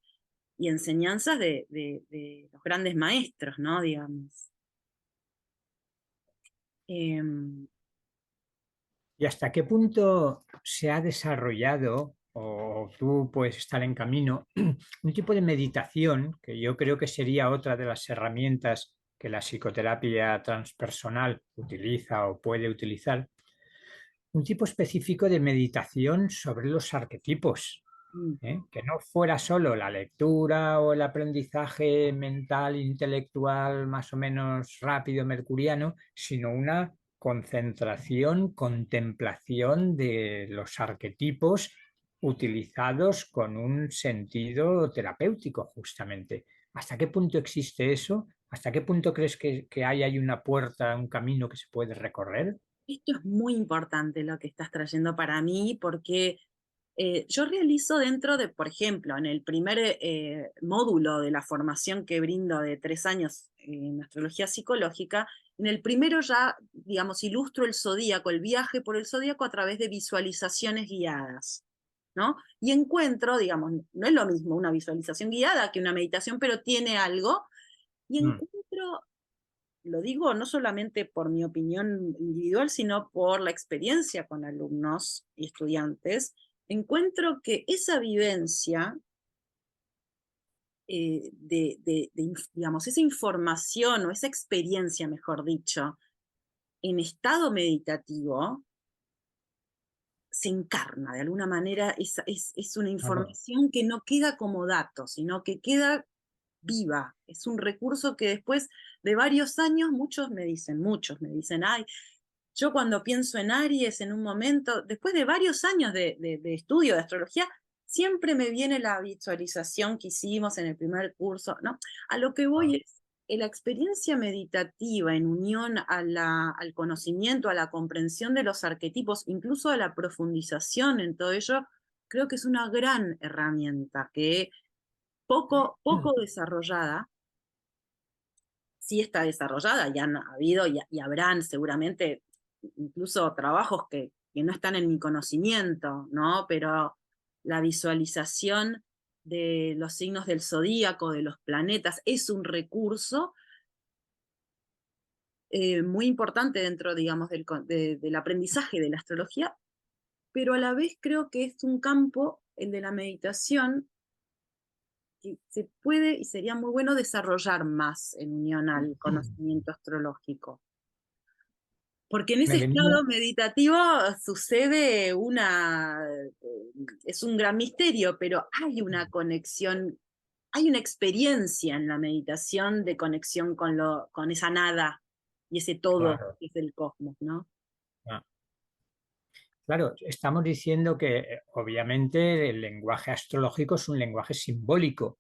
y enseñanzas de los grandes maestros, ¿no? Digamos. ¿Y hasta qué punto se ha desarrollado, o tú puedes estar en camino, un tipo de meditación que yo creo que sería otra de las herramientas que la psicoterapia transpersonal utiliza o puede utilizar, un tipo específico de meditación sobre los arquetipos? Que no fuera solo la lectura o el aprendizaje mental, intelectual, más o menos rápido, mercuriano, sino una concentración, contemplación de los arquetipos utilizados con un sentido terapéutico, justamente. ¿Hasta qué punto existe eso? ¿Hasta qué punto crees que hay una puerta, un camino que se puede recorrer? Esto es muy importante lo que estás trayendo para mí, porque yo realizo dentro de, por ejemplo, en el primer módulo de la formación que brindo de 3 años en astrología psicológica, en el primero ya, digamos, ilustro el zodíaco, el viaje por el zodíaco a través de visualizaciones guiadas, ¿no? Y encuentro, digamos, no es lo mismo una visualización guiada que una meditación, pero tiene algo, y encuentro, lo digo no solamente por mi opinión individual, sino por la experiencia con alumnos y estudiantes, encuentro que esa vivencia, digamos, esa información o esa experiencia, mejor dicho, en estado meditativo, se encarna de alguna manera, es una Claro. información que no queda como dato, sino que queda viva. Es un recurso que después de varios años, muchos me dicen, ay, yo cuando pienso en Aries en un momento, después de varios años de estudio de astrología, siempre me viene la visualización que hicimos en el primer curso, ¿no? A lo que voy es, la experiencia meditativa en unión al conocimiento, a la comprensión de los arquetipos, incluso a la profundización en todo ello, creo que es una gran herramienta que poco desarrollada, sí está desarrollada, y han habido y habrán seguramente incluso trabajos que no están en mi conocimiento, ¿no? Pero la visualización de los signos del zodíaco, de los planetas, es un recurso muy importante dentro, digamos, del aprendizaje de la astrología, pero a la vez creo que es un campo, el de la meditación, que se puede y sería muy bueno desarrollar más en unión al conocimiento astrológico. Porque en ese Me venía, estado meditativo sucede es un gran misterio, pero hay una conexión, hay una experiencia en la meditación de conexión con esa nada y ese todo claro. que es el cosmos, ¿no? Ah, claro, estamos diciendo que obviamente el lenguaje astrológico es un lenguaje simbólico.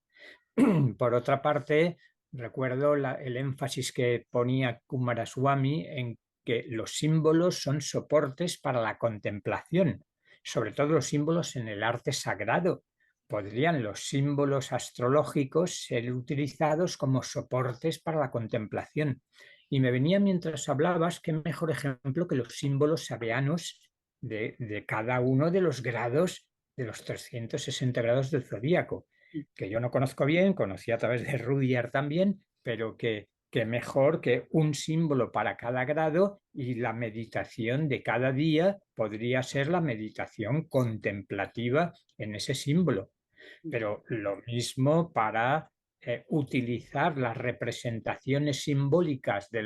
Por otra parte, recuerdo el énfasis que ponía Kumaraswamy en que los símbolos son soportes para la contemplación, sobre todo los símbolos en el arte sagrado. ¿Podrían los símbolos astrológicos ser utilizados como soportes para la contemplación? Y me venía mientras hablabas qué mejor ejemplo que los símbolos sabianos de cada uno de los grados, de los 360 grados del zodíaco. que yo no conozco bien, conocí a través de Rudyard también, pero que mejor que un símbolo para cada grado, y la meditación de cada día podría ser la meditación contemplativa en ese símbolo. Pero lo mismo para utilizar las representaciones simbólicas de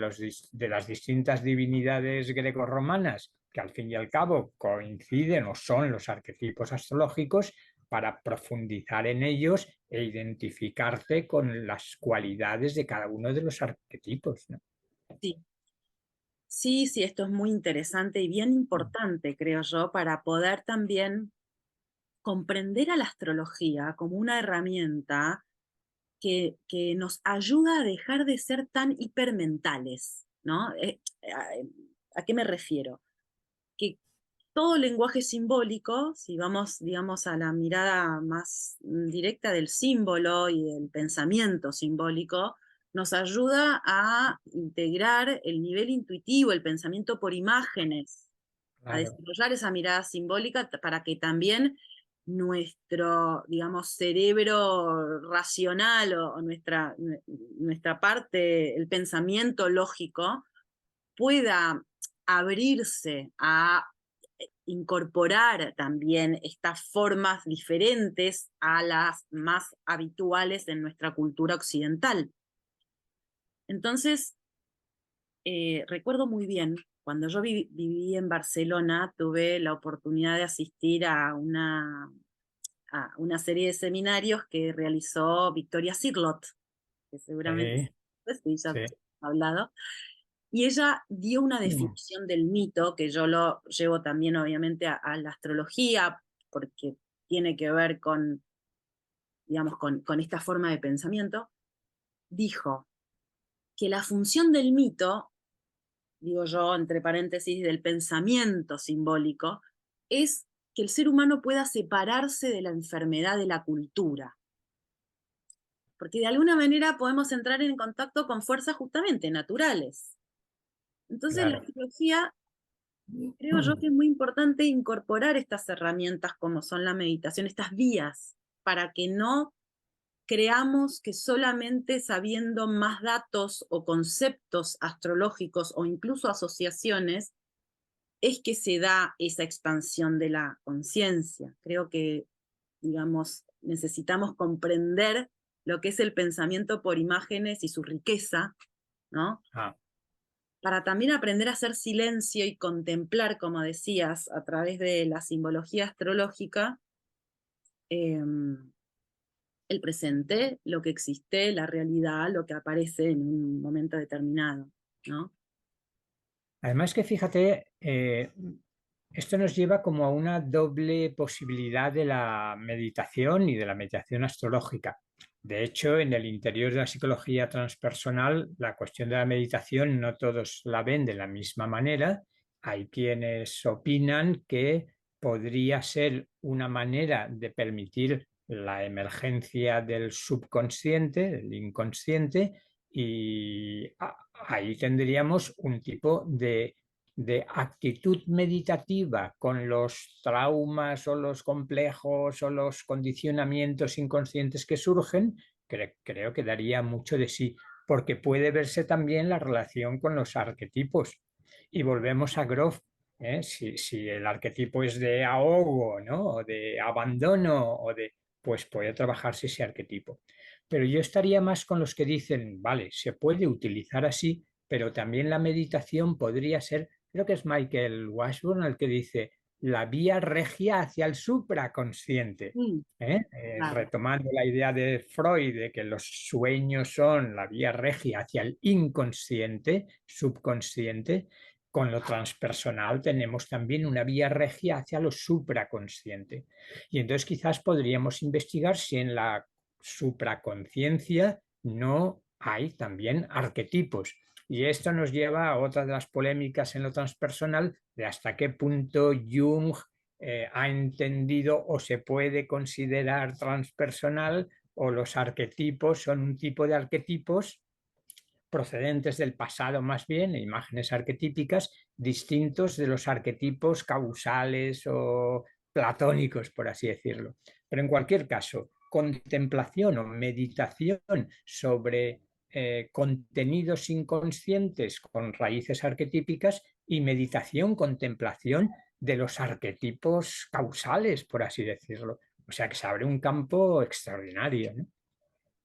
las distintas divinidades grecorromanas, que al fin y al cabo coinciden o son los arquetipos astrológicos, para profundizar en ellos e identificarte con las cualidades de cada uno de los arquetipos, ¿no? Sí. Sí, sí, esto es muy interesante y bien importante, creo yo, para poder también comprender a la astrología como una herramienta que nos ayuda a dejar de ser tan hipermentales, ¿no? ¿A qué me refiero? Que todo lenguaje simbólico, si vamos, digamos, a la mirada más directa del símbolo y del pensamiento simbólico, nos ayuda a integrar el nivel intuitivo, el pensamiento por imágenes, a Claro, desarrollar esa mirada simbólica para que también nuestro, digamos, cerebro racional o nuestra parte, el pensamiento lógico, pueda abrirse a incorporar también estas formas diferentes a las más habituales en nuestra cultura occidental. Entonces, recuerdo muy bien, cuando yo viví en Barcelona, tuve la oportunidad de asistir a una serie de seminarios que realizó Victoria Cirlot, que seguramente sí, pues, sí, ya sí. ha hablado, y ella dio una definición del mito, que yo lo llevo también obviamente a la astrología, porque tiene que ver con, digamos, con esta forma de pensamiento. Dijo que la función del mito, digo yo, entre paréntesis, del pensamiento simbólico, es que el ser humano pueda separarse de la enfermedad de la cultura. Porque de alguna manera podemos entrar en contacto con fuerzas justamente naturales. Entonces la Claro. astrología, creo yo que es muy importante incorporar estas herramientas como son la meditación, estas vías, para que no creamos que solamente sabiendo más datos o conceptos astrológicos o incluso asociaciones es que se da esa expansión de la conciencia. Creo que, digamos, necesitamos comprender lo que es el pensamiento por imágenes y su riqueza, ¿no? Ah, Para también aprender a hacer silencio y contemplar, como decías, a través de la simbología astrológica, el presente, lo que existe, la realidad, lo que aparece en un momento determinado, ¿no? además que fíjate, esto nos lleva como a una doble posibilidad de la meditación y de la meditación astrológica. De hecho, en el interior de la psicología transpersonal, la cuestión de la meditación no todos la ven de la misma manera. Hay quienes opinan que podría ser una manera de permitir la emergencia del subconsciente, del inconsciente, y ahí tendríamos un tipo de actitud meditativa con los traumas o los complejos o los condicionamientos inconscientes que surgen, creo que daría mucho de sí, porque puede verse también la relación con los arquetipos. Y volvemos a Grof, ¿eh? Si el arquetipo es de ahogo, ¿no? O de abandono, pues puede trabajarse ese arquetipo. Pero yo estaría más con los que dicen, vale, se puede utilizar así, pero también la meditación podría ser, creo que es Michael Washburn el que dice, la vía regia hacia el supraconsciente. Mm, claro. Retomando la idea de Freud de que los sueños son la vía regia hacia el inconsciente, subconsciente, con lo transpersonal tenemos también una vía regia hacia lo supraconsciente. Y entonces quizás podríamos investigar si en la supraconciencia no hay también arquetipos. Y esto nos lleva a otra de las polémicas en lo transpersonal de hasta qué punto Jung ha entendido o se puede considerar transpersonal, o los arquetipos son un tipo de arquetipos procedentes del pasado más bien, imágenes arquetípicas distintos de los arquetipos causales o platónicos, por así decirlo. Pero en cualquier caso, contemplación o meditación sobre contenidos inconscientes con raíces arquetípicas y meditación, contemplación de los arquetipos causales, por así decirlo. O sea que se abre un campo extraordinario, ¿no?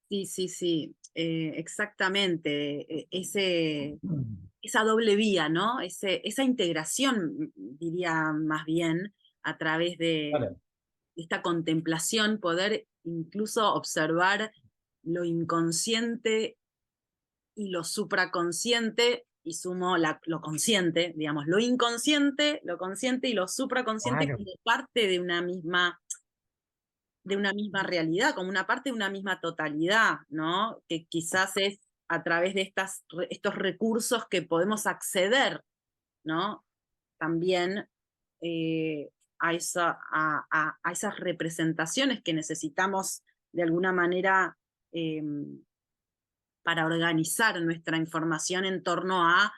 Sí, sí, sí, exactamente. Esa doble vía, ¿no? Esa integración, diría más bien, a través de Claro. esta contemplación, poder incluso observar lo inconsciente y lo supraconsciente, y sumo lo consciente, digamos, lo inconsciente, lo consciente y lo supraconsciente Claro. como parte de una misma realidad, como una parte de una misma totalidad, ¿no? Que quizás es a través de estos recursos que podemos acceder, ¿no? También a esas representaciones que necesitamos de alguna manera eh, para organizar nuestra información en torno a,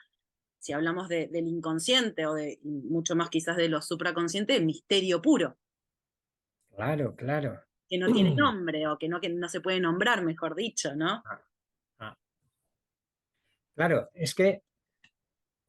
si hablamos del inconsciente o de mucho más quizás de lo supraconsciente, misterio puro, Claro, claro. que no tiene nombre o que no se puede nombrar, mejor dicho, ¿no? Ah, ah. Claro, es que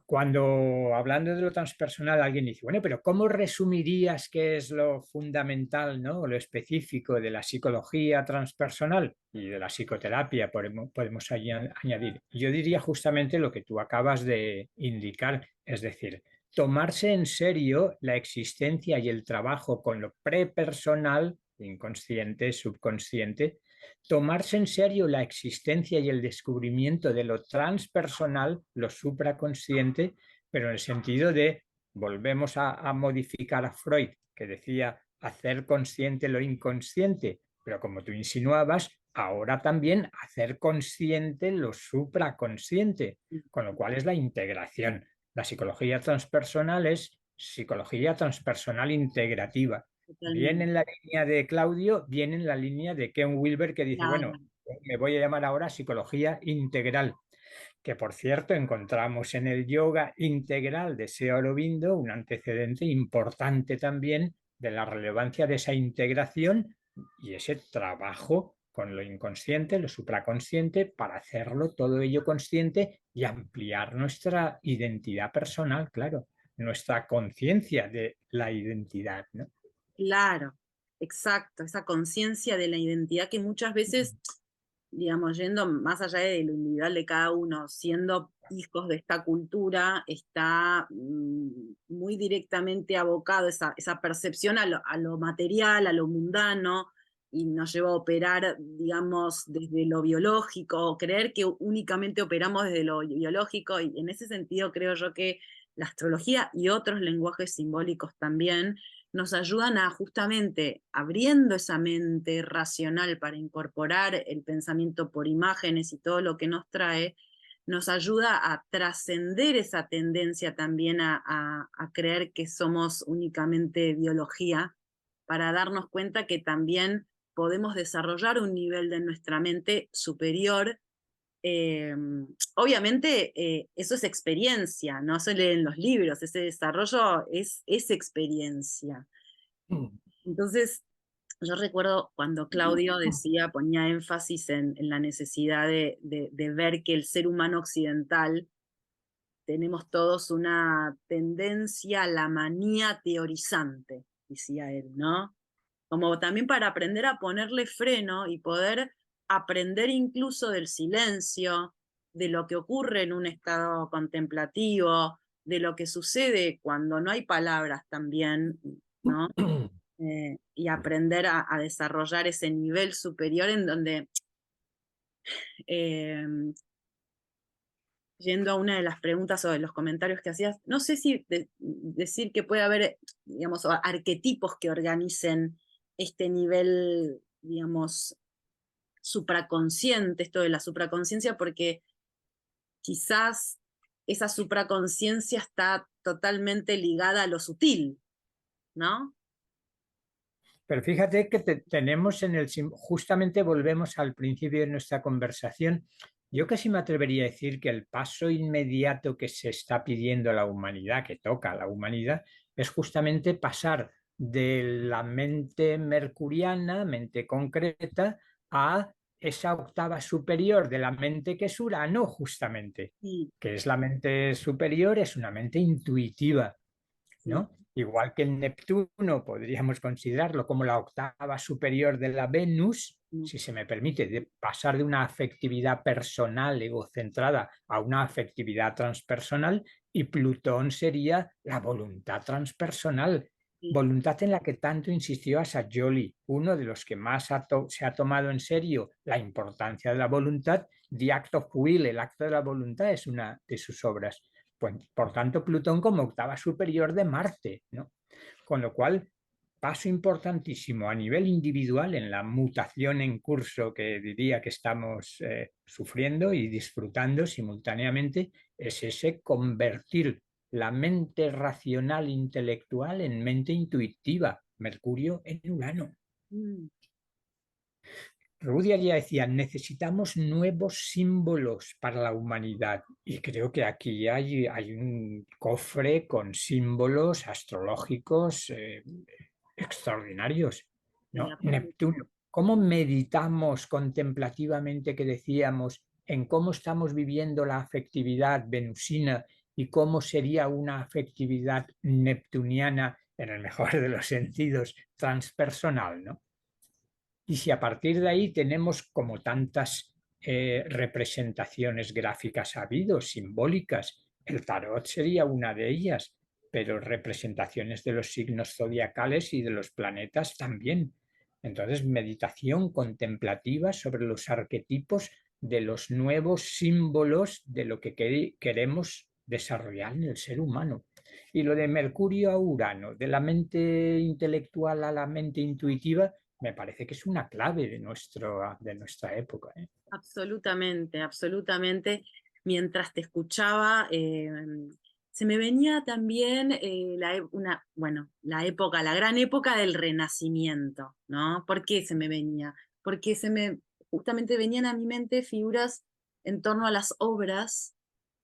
cuando hablando de lo transpersonal alguien dice, bueno, pero ¿cómo resumirías qué es lo fundamental, ¿no? O lo específico de la psicología transpersonal y de la psicoterapia, podemos añadir? Yo diría justamente lo que tú acabas de indicar, es decir, tomarse en serio la existencia y el trabajo con lo prepersonal, inconsciente, subconsciente, tomarse en serio la existencia y el descubrimiento de lo transpersonal, lo supraconsciente, pero en el sentido de, volvemos a modificar a Freud, que decía hacer consciente lo inconsciente, pero como tú insinuabas, ahora también hacer consciente lo supraconsciente, con lo cual es la integración. La psicología transpersonal es psicología transpersonal integrativa, bien Totalmente. en la línea de Claudio, bien en la línea de Ken Wilber, que dice, Claro, bueno, me voy a llamar ahora psicología integral, que por cierto encontramos en el yoga integral de Seo Aurobindo un antecedente importante también de la relevancia de esa integración y ese trabajo con lo inconsciente, lo supraconsciente, para hacerlo todo ello consciente y ampliar nuestra identidad personal, claro, nuestra conciencia de la identidad, ¿no? claro, exacto, esa conciencia de la identidad que muchas veces, digamos, yendo más allá de lo individual de cada uno, siendo hijos de esta cultura, está muy directamente abocado esa percepción a lo material, a lo mundano, y nos lleva a operar, digamos, desde lo biológico, o creer que únicamente operamos desde lo biológico, y en ese sentido creo yo que la astrología y otros lenguajes simbólicos también nos ayudan a justamente abriendo esa mente racional para incorporar el pensamiento por imágenes y todo lo que nos trae, nos ayuda a trascender esa tendencia también a creer que somos únicamente biología, para darnos cuenta que también podemos desarrollar un nivel de nuestra mente superior. eh, Obviamente eso es experiencia, no se lee en los libros, ese desarrollo es experiencia. Entonces, yo recuerdo cuando Claudio decía, ponía énfasis en la necesidad de ver que el ser humano occidental tenemos todos una tendencia a la manía teorizante, decía él, ¿no? Como también para aprender a ponerle freno y poder aprender incluso del silencio, de lo que ocurre en un estado contemplativo, de lo que sucede cuando no hay palabras también, ¿no? Y aprender a desarrollar ese nivel superior en donde, eh, yendo a una de las preguntas o de los comentarios que hacías, no sé si decir que puede haber, digamos, arquetipos que organicen este nivel, digamos, supraconsciente, esto de la supraconciencia, porque quizás esa supraconciencia está totalmente ligada a lo sutil, ¿no? Pero fíjate que tenemos justamente volvemos al principio de nuestra conversación. Yo casi me atrevería a decir que el paso inmediato que se está pidiendo a la humanidad, que toca a la humanidad, es justamente pasar de la mente mercuriana, mente concreta, a esa octava superior de la mente que es Urano, justamente, Sí, que es la mente superior, es una mente intuitiva, sí, ¿no? Igual que el Neptuno podríamos considerarlo como la octava superior de la Venus, sí, si se me permite, de pasar de una afectividad personal egocentrada a una afectividad transpersonal, y Plutón sería la voluntad transpersonal, sí, voluntad en la que tanto insistió Assagioli, uno de los que más se ha tomado en serio la importancia de la voluntad. The Act of Will, el acto de la voluntad, es una de sus obras. Pues, por tanto, Plutón como octava superior de Marte, ¿no? Con lo cual, paso importantísimo a nivel individual en la mutación en curso que diría que estamos sufriendo y disfrutando simultáneamente, es ese convertir la mente racional intelectual en mente intuitiva, Mercurio en Urano. mm, Rudyard ya decía, necesitamos nuevos símbolos para la humanidad. Y creo que aquí hay un cofre con símbolos astrológicos extraordinarios, sí, ¿no? Neptuno. ¿Cómo meditamos contemplativamente, que decíamos, en cómo estamos viviendo la afectividad venusina y cómo sería una afectividad neptuniana, en el mejor de los sentidos, transpersonal, ¿no? Y si a partir de ahí tenemos como tantas representaciones gráficas ha habido, simbólicas, el tarot sería una de ellas, pero representaciones de los signos zodiacales y de los planetas también. Entonces, meditación contemplativa sobre los arquetipos de los nuevos símbolos de lo que queremos desarrollar en el ser humano. Y lo de Mercurio a Urano, de la mente intelectual a la mente intuitiva, me parece que es una clave de nuestra época, ¿eh? absolutamente, absolutamente. Mientras te escuchaba, se me venía también bueno, la época, la gran época del Renacimiento, ¿no? ¿Por qué se me venía? Porque justamente venían a mi mente figuras en torno a las obras,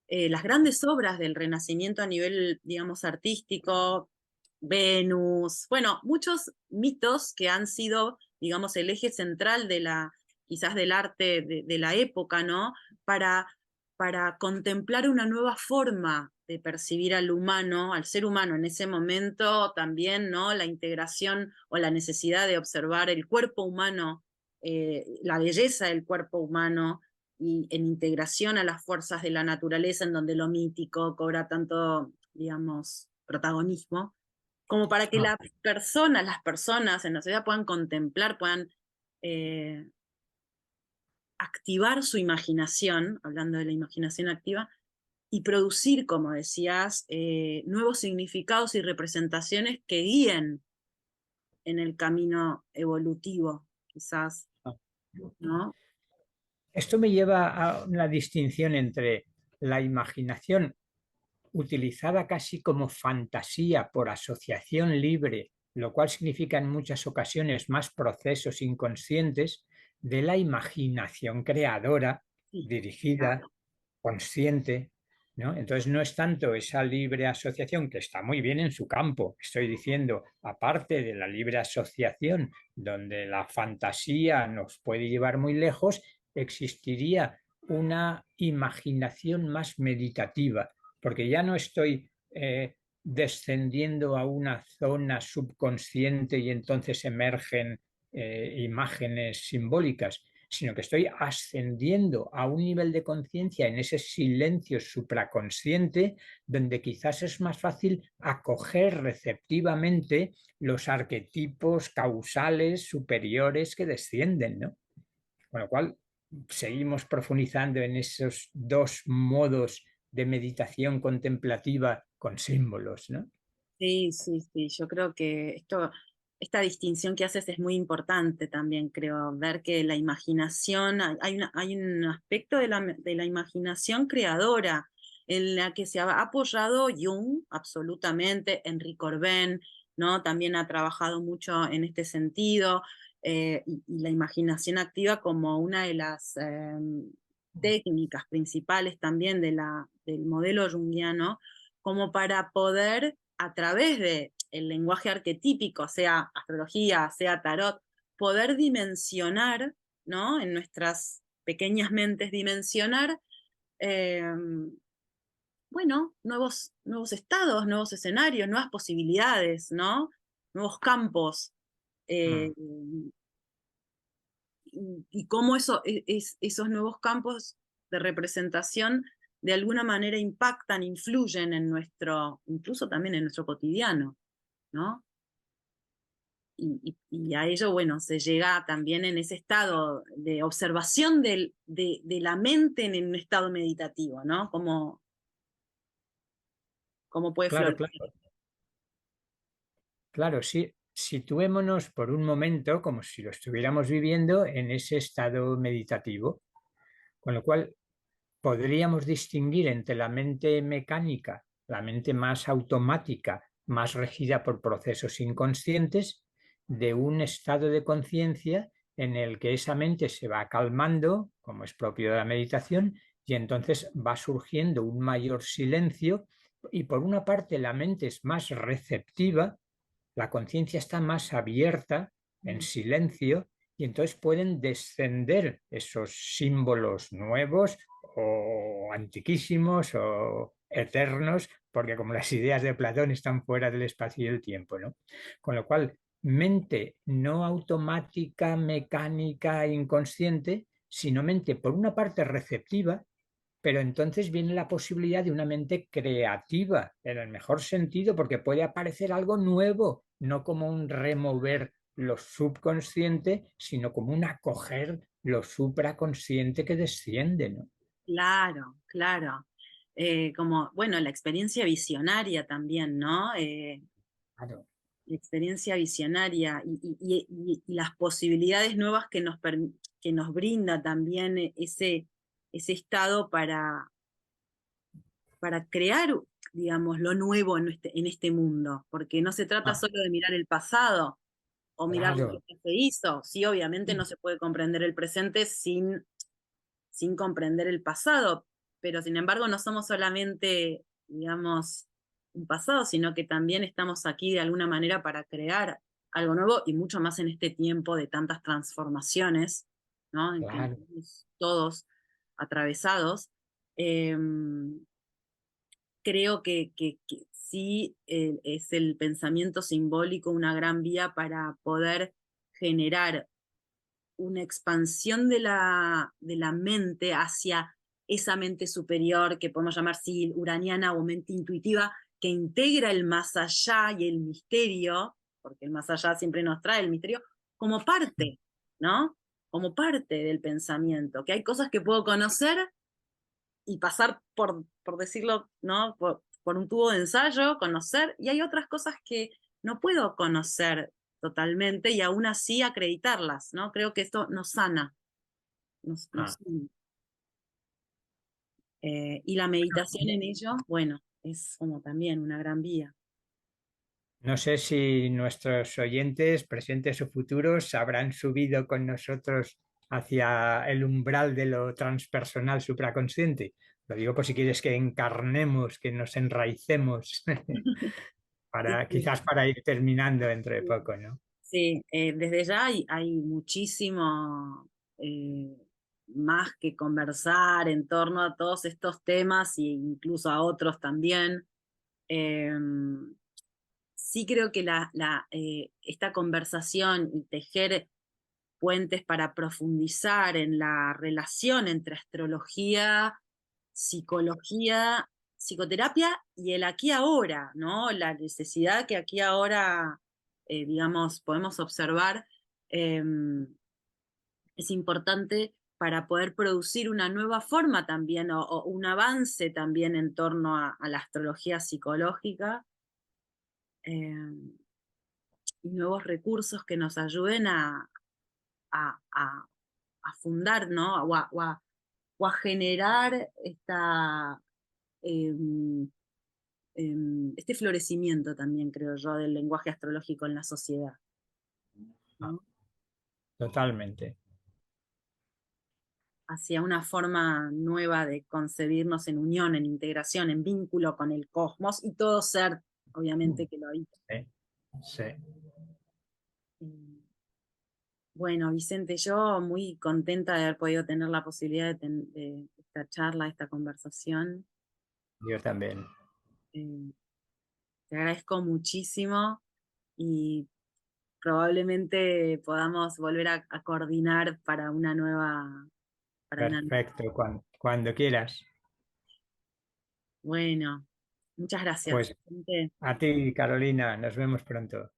las grandes obras del Renacimiento a nivel, digamos, artístico, Venus, bueno, muchos mitos que han sido, digamos, el eje central de quizás del arte de la época, ¿no? Para contemplar una nueva forma de percibir al humano, al ser humano en ese momento, también, ¿no? La integración o la necesidad de observar el cuerpo humano, la belleza del cuerpo humano, y en integración a las fuerzas de la naturaleza, en donde lo mítico cobra tanto, digamos, protagonismo, como para que Ah, las personas en la sociedad puedan contemplar, puedan eh, activar su imaginación, hablando de la imaginación activa, y producir, como decías, nuevos significados y representaciones que guíen en el camino evolutivo, quizás, ah. ¿no? Esto me lleva a una distinción entre la imaginación utilizada casi como fantasía por asociación libre, lo cual significa en muchas ocasiones más procesos inconscientes, de la imaginación creadora, Sí, dirigida, claro. consciente, ¿no? Entonces no es tanto esa libre asociación, que está muy bien en su campo, estoy diciendo, aparte de la libre asociación, donde la fantasía nos puede llevar muy lejos, existiría una imaginación más meditativa, porque ya no estoy descendiendo a una zona subconsciente y entonces emergen imágenes simbólicas, sino que estoy ascendiendo a un nivel de conciencia en ese silencio supraconsciente, donde quizás es más fácil acoger receptivamente los arquetipos causales superiores que descienden, ¿no? Con lo cual, seguimos profundizando en esos dos modos de meditación contemplativa con símbolos, ¿no? Sí, sí, sí, yo creo que esta distinción que haces es muy importante también, creo, ver que la imaginación, hay un aspecto de la imaginación creadora en la que se ha apoyado Jung, absolutamente, Henri Corbin, ¿no? También ha trabajado mucho en este sentido, y la imaginación activa como una de las técnicas principales también del modelo junguiano, como para poder, a través de el lenguaje arquetípico, sea astrología, sea tarot, poder dimensionar, ¿no? En nuestras pequeñas mentes dimensionar, bueno, nuevos estados, nuevos escenarios, nuevas posibilidades, ¿no? Nuevos campos. Mm. Y cómo esos nuevos campos de representación de alguna manera impactan, influyen en incluso también en nuestro cotidiano, ¿no? Y a ello, bueno, se llega también en ese estado de observación de la mente en un estado meditativo, ¿no? Cómo puede Claro, florecer. claro, claro, sí. Situémonos por un momento como si lo estuviéramos viviendo en ese estado meditativo, con lo cual podríamos distinguir entre la mente mecánica, la mente más automática, más regida por procesos inconscientes, de un estado de conciencia en el que esa mente se va calmando, como es propio de la meditación, y entonces va surgiendo un mayor silencio y por una parte la mente es más receptiva, la conciencia está más abierta, en silencio, y entonces pueden descender esos símbolos nuevos o antiquísimos o eternos, porque como las ideas de Platón están fuera del espacio y el tiempo, ¿no? Con lo cual, mente no automática, mecánica, inconsciente, sino mente por una parte receptiva, pero entonces viene la posibilidad de una mente creativa, en el mejor sentido, porque puede aparecer algo nuevo, no como un remover lo subconsciente, sino como un acoger lo supraconsciente que desciende, ¿no? Claro, claro. Como, bueno, la experiencia visionaria también, ¿no? Claro, La experiencia visionaria y las posibilidades nuevas que nos brinda también ese estado para crear, digamos, lo nuevo en este mundo, porque no se trata ah, solo de mirar el pasado o mirar lo que claro, ya se hizo. Sí, obviamente no se puede comprender el presente sin comprender el pasado, pero sin embargo no somos solamente, digamos, un pasado, sino que también estamos aquí de alguna manera para crear algo nuevo y mucho más en este tiempo de tantas transformaciones, ¿no? En que claro. estamos todos atravesados. Eh, Creo que sí, es el pensamiento simbólico una gran vía para poder generar una expansión de la mente hacia esa mente superior que podemos llamar sí, uraniana o mente intuitiva, que integra el más allá y el misterio, porque el más allá siempre nos trae el misterio, como parte, ¿no? Como parte del pensamiento, que hay cosas que puedo conocer y pasar por decirlo, ¿no? Por un tubo de ensayo, conocer, y hay otras cosas que no puedo conocer totalmente y aún así acreditarlas, ¿no? Creo que esto nos sana, nos Ah. sana. Y la meditación en ello, bueno, es como también una gran vía. No sé si nuestros oyentes, presentes o futuros, habrán subido con nosotros hacia el umbral de lo transpersonal supraconsciente. Lo digo por si quieres que encarnemos, que nos enraicemos, Sí, sí, quizás para ir terminando dentro de sí. poco, ¿no? Sí, desde ya hay muchísimo eh, más que conversar en torno a todos estos temas e incluso a otros también. Eh, sí creo que esta conversación y tejer puentes para profundizar en la relación entre astrología, psicología, psicoterapia y el aquí ahora, ¿no? La necesidad que aquí ahora, digamos, podemos observar, eh, es importante para poder producir una nueva forma también o un avance también en torno a la astrología psicológica, y nuevos recursos que nos ayuden a, a- a fundar, ¿no? O a generar em, este florecimiento también, creo yo, del lenguaje astrológico en la sociedad, Ah, ¿no? totalmente. Hacia una forma nueva de concebirnos en unión, en integración, en vínculo con el cosmos y todo ser, obviamente, que lo habita. ¿Eh? Sí. Eh, Bueno, Vicente, yo muy contenta de haber podido tener la posibilidad de esta charla, esta conversación. Yo también. Eh, Te agradezco muchísimo y probablemente podamos volver a coordinar para una nueva, para una. Perfecto, cuando quieras. Bueno, muchas gracias, Pues Vicente. a ti, Carolina, nos vemos pronto.